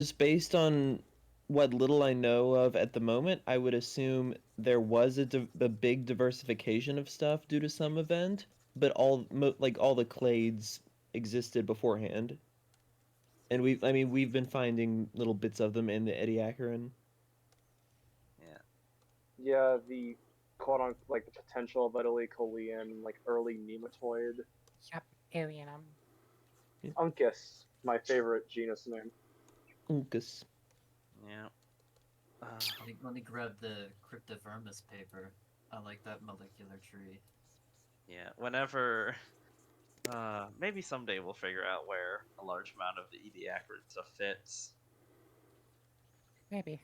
Just based on what little I know of at the moment, I would assume there was a big diversification of stuff due to some event, but like all the clades existed beforehand, and I mean, we've been finding little bits of them in the Ediacaran. Yeah. Yeah, the quote unquote like the potential of Italy Colean, like early nematoid. Yep, Alienum. Yeah. Uncus, my favorite genus name. Uncas. Yeah. Let me grab the Cryptovermis paper. I like that molecular tree. Yeah. Whenever, maybe someday we'll figure out where a large amount of the Ediacaran stuff fits. Maybe.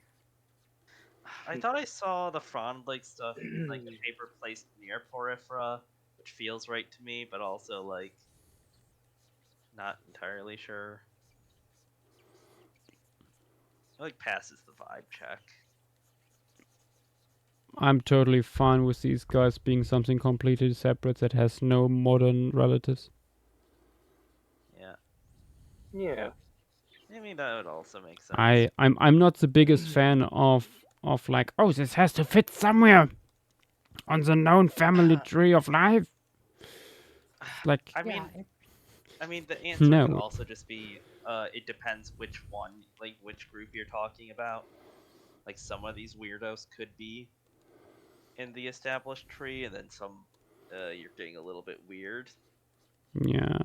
I thought I saw the frond like stuff in like a paper placed near Porifera, which feels right to me, but also like not entirely sure. It like passes the vibe check. I'm totally fine with these guys being something completely separate that has no modern relatives. Yeah. Yeah. I mean that would also make sense. I'm not the biggest fan of like, oh, this has to fit somewhere on the known family tree of life. Like, I Yeah, mean, the answer could no. also just be it depends which one, like which group you're talking about. Like some of these weirdos could be in the established tree, and then some you're getting a little bit weird. Yeah.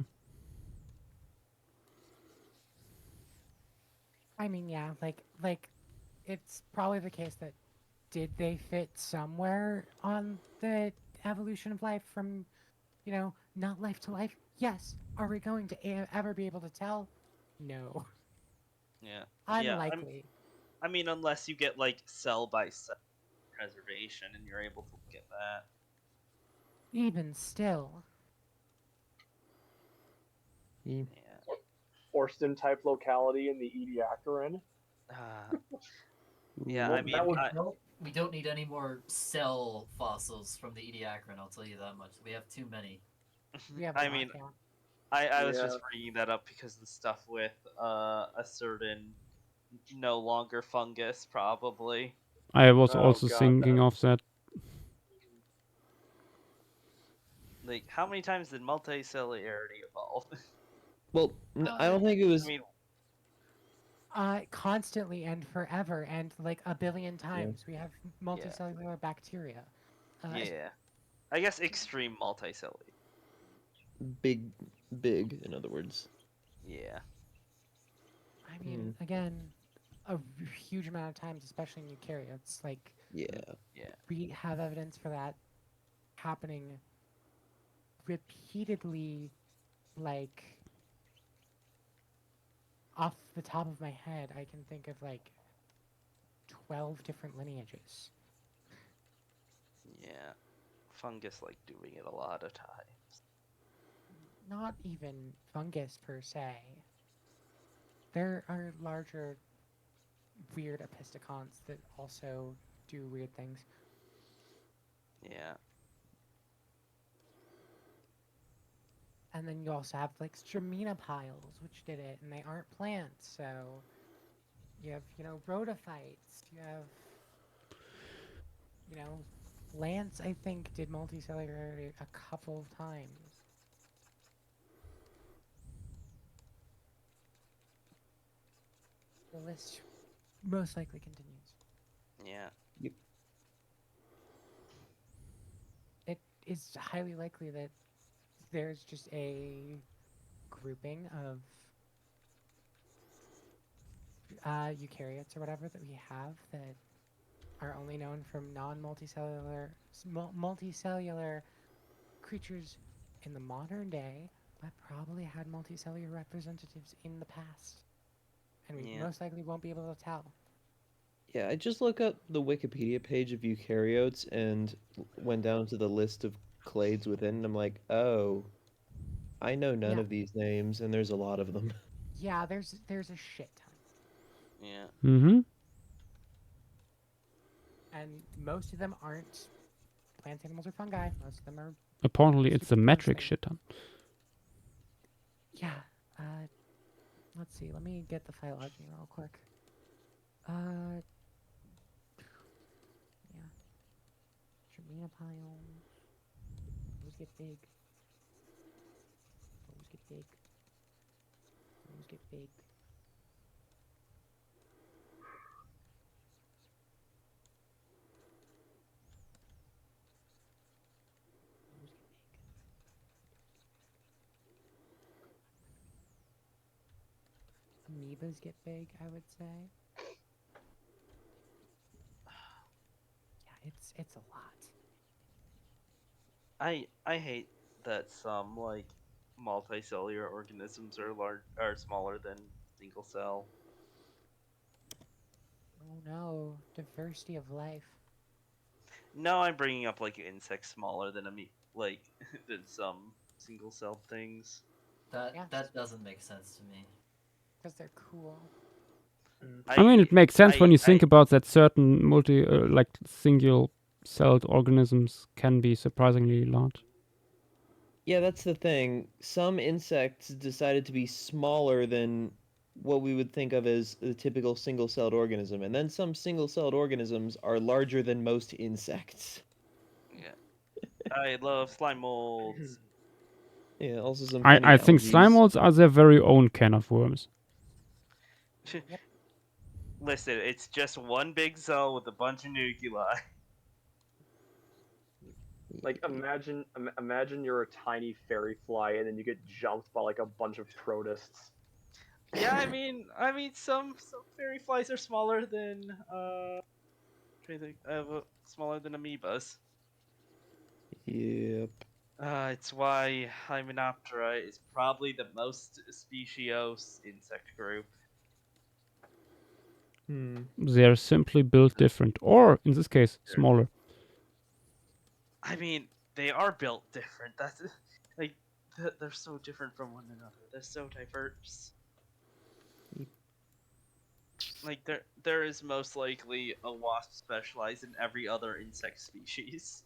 I mean, yeah, like it's probably the case that did they fit somewhere on the evolution of life from, not life to life? Yes. Are we going to ever be able to tell? No. Yeah. Yeah. Unlikely. I mean, unless you get like cell by cell preservation, and you're able to look at that. Even still. Yeah. Yeah. Orston type locality in the Ediacaran. Uh, yeah. Well, I mean, that would We don't need any more cell fossils from the Ediacaran, I'll tell you that much. We have too many. We have a I lot, mean, yeah. I was Yeah. just bringing that up because the stuff with a certain no longer fungus probably. I was Oh also god, thinking that of that. Like, how many times did multicellularity evolve? Well, I don't think it I was. mean, Constantly and forever and like a billion Yeah. times. We have multicellular bacteria. yeah. I guess extreme multicellular. Big, big. In other words. Yeah. I mean, again, a huge amount of times, especially in eukaryotes, like Yeah. Yeah. we have evidence for that happening repeatedly, like off the top of my head, I can think of like 12 different lineages. Yeah. Fungus like doing it a lot of times. Not even fungus per se. There are larger weird episticons that also do weird things. Yeah. And then you also have like straminopiles, which did it, and they aren't plants, so you have, rhodophytes, you have, plants, I think, did multicellularity a couple of times. The list most likely continues. Yeah. It is highly likely that there's just a grouping of eukaryotes or whatever that we have that are only known from multicellular creatures in the modern day, but probably had multicellular representatives in the past, and we Yeah. most likely won't be able to tell. Yeah, I just look up the Wikipedia page of eukaryotes and went down to the list of clades within, and I'm like, oh, I know none Yeah, of these names, and there's a lot of them. yeah. There's a shit ton, Yeah. Mm-hmm. and most of them aren't plants, animals, or fungi. Most of them are Apparently, it's super a diverse metric things. shit ton. Yeah. let's see. Let me get the phylogeny real quick. Yeah. Terminophiles. Those get big. Those get big. Those get big. Those get big. Amoebas get big, I would say. Yeah, it's a lot. I hate that some like multicellular organisms are smaller than single cell. Oh no, diversity of life. No, I'm bringing up like insects smaller than like than some single celled things. That Yes, that doesn't make sense to me. because they're cool. I mean, I it makes sense when you think I about that certain like single-celled organisms can be surprisingly large. Yeah, that's the thing. Some insects decided to be smaller than what we would think of as the typical single-celled organism, and then some single-celled organisms are larger than most insects. yeah. I love slime molds. Yeah, also some I funny think slime algaes. molds are their very own can of worms. Yep. Listen, it's just one big cell with a bunch of nuclei. Like imagine you're a tiny fairy fly and then you get jumped by like a bunch of protists. Yeah, I mean, some fairy flies are smaller than trying to think, smaller than amoebas. Yep. It's why Hymenoptera is probably the most speciose insect group. Hmm. They're simply built different, or in this case, smaller. I mean, they are built different. That's like they're so different from one another. They're so diverse. Like there is most likely a wasp specialized in every other insect species.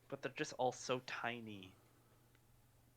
But they're just all so tiny.